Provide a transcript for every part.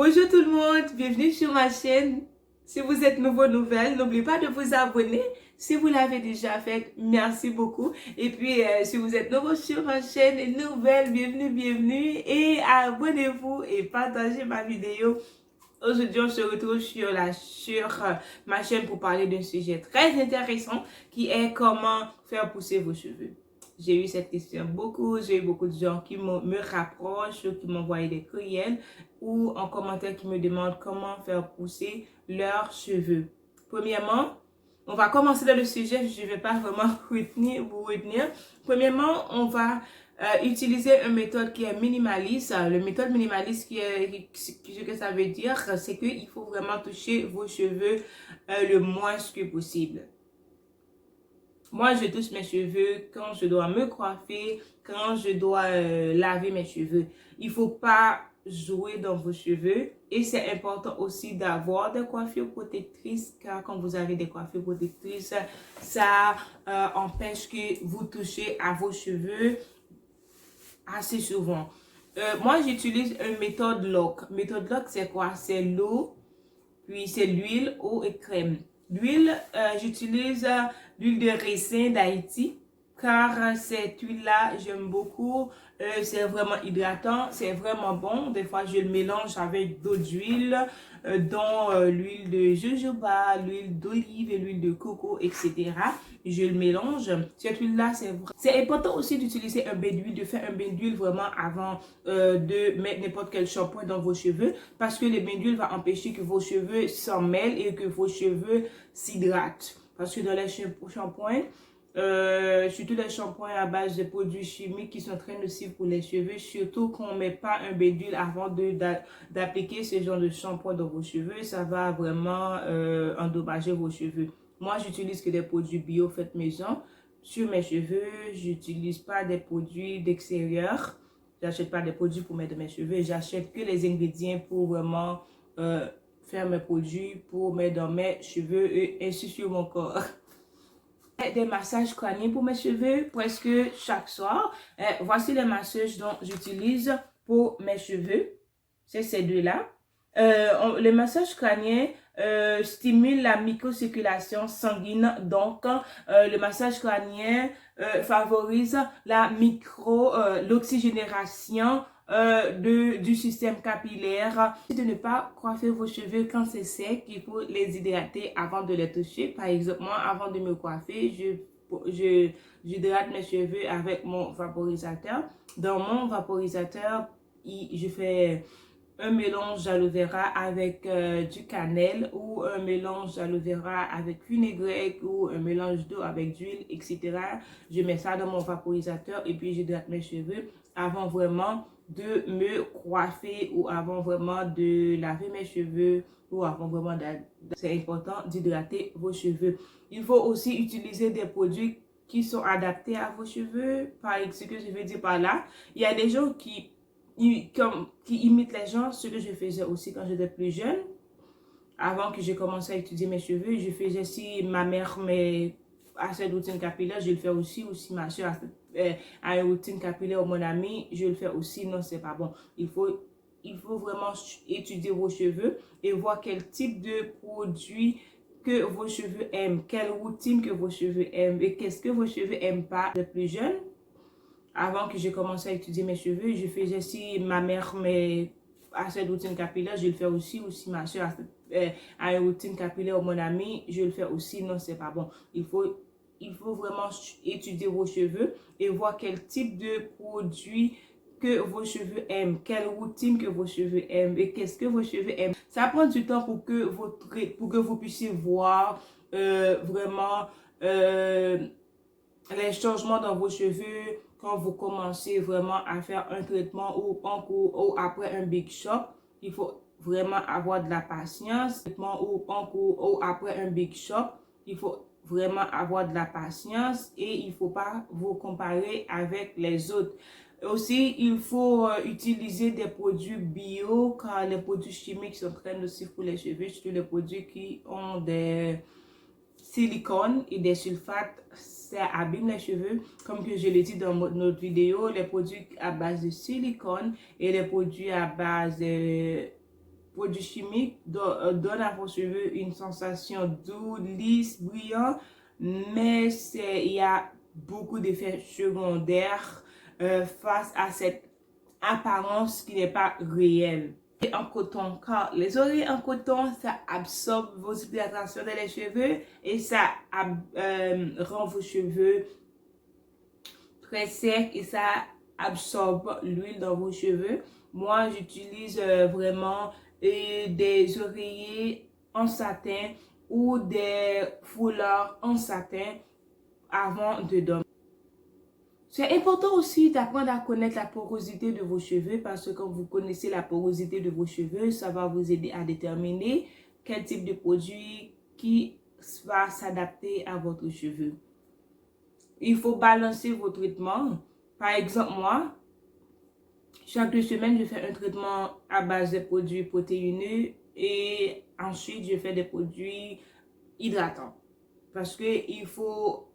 Bonjour tout le monde, bienvenue sur ma chaîne. Si vous êtes nouvelle, n'oubliez pas de vous abonner. Si vous l'avez déjà fait, merci beaucoup. Et puis, si vous êtes nouveau sur ma chaîne, bienvenue et abonnez-vous et partagez ma vidéo. Aujourd'hui, on se retrouve sur ma chaîne pour parler d'un sujet très intéressant qui est comment faire pousser vos cheveux. J'ai eu cette question j'ai eu beaucoup de gens qui me rapprochent, qui m'envoient des courriels ou en commentaire qui me demandent comment faire pousser leurs cheveux. Premièrement, on va commencer dans le sujet, je ne vais pas vraiment vous retenir. Premièrement, on va utiliser une méthode qui est minimaliste. La méthode minimaliste, ce que ça veut dire, c'est qu'il faut vraiment toucher vos cheveux le moins que possible. Moi, je touche mes cheveux quand je dois me coiffer, quand je dois laver mes cheveux. Il ne faut pas jouer dans vos cheveux et c'est important aussi d'avoir des coiffures protectrices car quand vous avez des coiffures protectrices, ça empêche que vous touchez à vos cheveux assez souvent. Moi, j'utilise une méthode LOC. Méthode LOC, c'est quoi? C'est l'eau, puis c'est l'huile, eau et crème. L'huile, j'utilise l'huile de ricin d'Haïti, car cette huile-là, j'aime beaucoup. C'est vraiment hydratant, c'est vraiment bon. Des fois, je le mélange avec d'autres huiles, dont l'huile de jojoba, l'huile d'olive et l'huile de coco, etc. Je le mélange. Cette huile-là, c'est important aussi d'utiliser un bain d'huile, de faire un bain d'huile vraiment avant de mettre n'importe quel shampoing dans vos cheveux, parce que le bain d'huile va empêcher que vos cheveux s'en mêlent et que vos cheveux s'hydratent. Parce que dans les shampoings, surtout les shampoings à base de produits chimiques qui sont très nocifs pour les cheveux, surtout qu'on ne met pas un bain d'huile avant d'appliquer ce genre de shampoing dans vos cheveux, ça va vraiment endommager vos cheveux. Moi, j'utilise que des produits bio faits maison sur mes cheveux. J'utilise pas des produits d'extérieur. J'achète pas des produits pour mettre dans mes cheveux. J'achète que les ingrédients pour vraiment faire mes produits pour mettre dans mes cheveux et ainsi sur mon corps. Des massages crâniens pour mes cheveux presque chaque soir. Voici les massages dont j'utilise pour mes cheveux. C'est ces deux-là. Le massage crânien stimule la microcirculation sanguine. Donc, le massage crânien favorise l'oxygénation du système capillaire. De ne pas coiffer vos cheveux quand c'est sec, il faut les hydrater avant de les toucher. Par exemple, moi, avant de me coiffer, j'hydrate mes cheveux avec mon vaporisateur. Dans mon vaporisateur, je fais un mélange d'aloe vera avec du cannelle ou un mélange d'aloe vera avec vinaigrette ou un mélange d'eau avec d'huile, etc. Je mets ça dans mon vaporisateur et puis j'hydrate mes cheveux avant vraiment de me coiffer ou avant vraiment de laver mes cheveux ou avant vraiment c'est important d'hydrater vos cheveux. Il faut aussi utiliser des produits qui sont adaptés à vos cheveux. Par exemple, ce que je veux dire par là, il y a des gens qui imitent les gens, ce que je faisais aussi quand j'étais plus jeune. Avant que j'ai commencé à étudier mes cheveux, je faisais si ma mère a cette routine capillaire, je le fais aussi, ou si ma soeur a une routine capillaire ou mon ami, je le fais aussi. Non, c'est pas bon. Il faut vraiment étudier vos cheveux et voir quel type de produit que vos cheveux aiment, quelle routine que vos cheveux aiment et qu'est-ce que vos cheveux aiment pas. Les plus jeunes, avant que j'ai commencé à étudier mes cheveux, je faisais si ma mère a cette routine capillaire, je le fais aussi, ou si ma soeur a une routine capillaire ou mon ami, je le fais aussi. Non, c'est pas bon. Il faut vraiment étudier vos cheveux et voir quel type de produit que vos cheveux aiment, quelle routine que vos cheveux aiment et qu'est-ce que vos cheveux aiment. Ça prend du temps pour que vous puissiez voir vraiment les changements dans vos cheveux quand vous commencez vraiment à faire un traitement ou après un big shop. Il faut vraiment avoir de la patience. Ou après un big shop, il faut vraiment avoir de la patience et il ne faut pas vous comparer avec les autres. Aussi, il faut utiliser des produits bio car les produits chimiques sont très nocifs pour les cheveux, surtout les produits qui ont des silicone et des sulfates, ça abîme les cheveux. Comme que je l'ai dit dans notre vidéo, les produits à base de silicone et les produits à base produits chimiques donnent à vos cheveux une sensation doux, lisse, brillant, mais il y a beaucoup d'effets secondaires face à cette apparence qui n'est pas réelle. Et en coton, car les oreilles en coton, ça absorbe vos hydratations dans les cheveux et ça rend vos cheveux très secs et ça absorbe l'huile dans vos cheveux. Moi, j'utilise vraiment des oreillers en satin ou des foulards en satin avant de dormir. C'est important aussi d'apprendre à connaître la porosité de vos cheveux parce que quand vous connaissez la porosité de vos cheveux, ça va vous aider à déterminer quel type de produit qui va s'adapter à votre cheveu. Il faut balancer vos traitements. Par exemple, moi, chaque 2 semaines, je fais un traitement à base de produits protéineux et ensuite, je fais des produits hydratants. Parce qu'il faut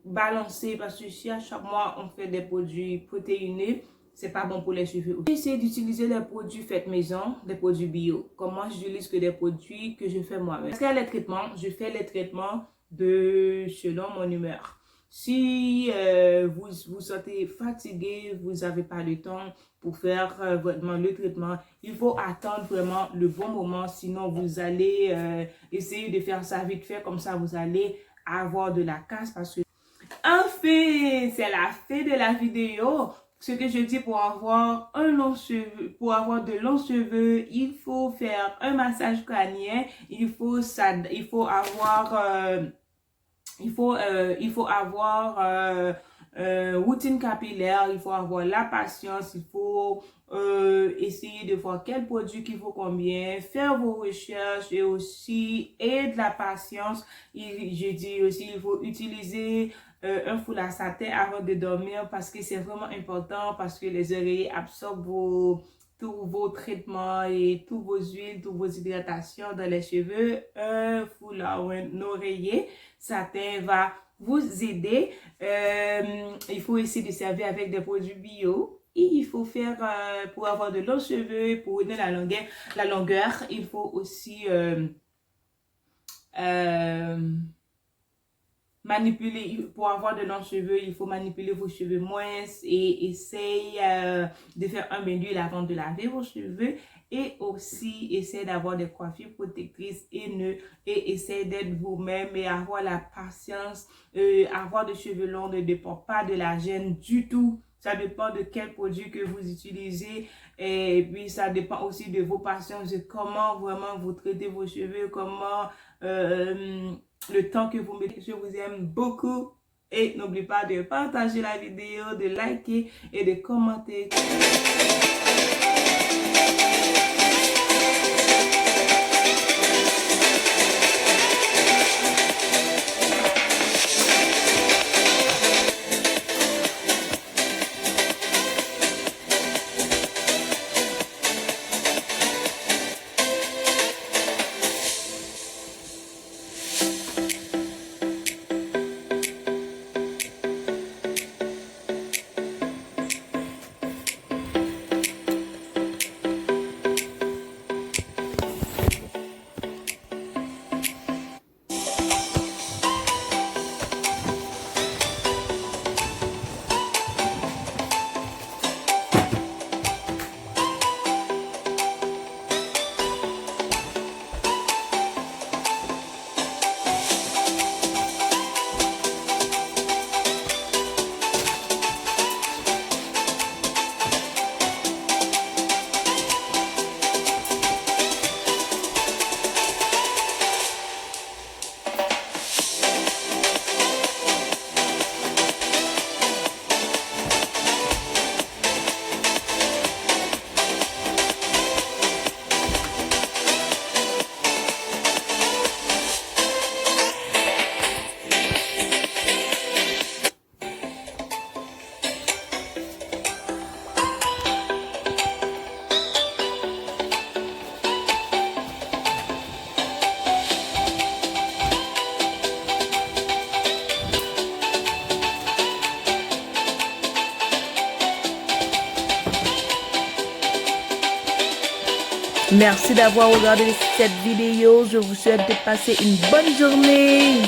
balancer, parce que si à chaque mois, on fait des produits protéineux, c'est pas bon pour les cheveux. J'essaie d'utiliser des produits faits maison, des produits bio. Comme moi, j'utilise que des produits que je fais moi-même. Parce qu'il y a les traitements, je fais les traitements selon mon humeur. Si vous sentez fatigué, vous n'avez pas le temps pour faire vraiment le traitement, il faut attendre vraiment le bon moment. Sinon, vous allez essayer de faire ça vite fait. Comme ça, vous allez avoir de la casse. Parce que, enfin, c'est la fin de la vidéo. Ce que je dis pour avoir de longs cheveux, il faut faire un massage crânien. Il faut avoir routine capillaire, il faut avoir la patience, il faut essayer de voir quel produit qu'il faut combien, faire vos recherches et de la patience. Je dis aussi, il faut utiliser un foulard satin avant de dormir parce que c'est vraiment important parce que les oreillers absorbent tous vos traitements et tous vos huiles, toutes vos hydratations dans les cheveux. Un foulard ou un oreiller satin va vous aider. Il faut essayer de servir avec des produits bio. Et il faut faire, pour avoir de longs cheveux, pour donner la longueur, il faut aussi manipuler. Pour avoir de longs cheveux, il faut manipuler vos cheveux moins et essayer de faire un bain d'huile avant de laver vos cheveux. Et aussi, essayer d'avoir des coiffures protectrices et essayer d'être vous-même et avoir la patience. Avoir des cheveux longs ne dépend pas de la gêne du tout. Ça dépend de quel produit que vous utilisez. Et puis, ça dépend aussi de vos patience, de comment vraiment vous traitez vos cheveux, comment le temps que vous mettez. Je vous aime beaucoup. Et n'oubliez pas de partager la vidéo, de liker et de commenter. Merci d'avoir regardé cette vidéo. Je vous souhaite de passer une bonne journée.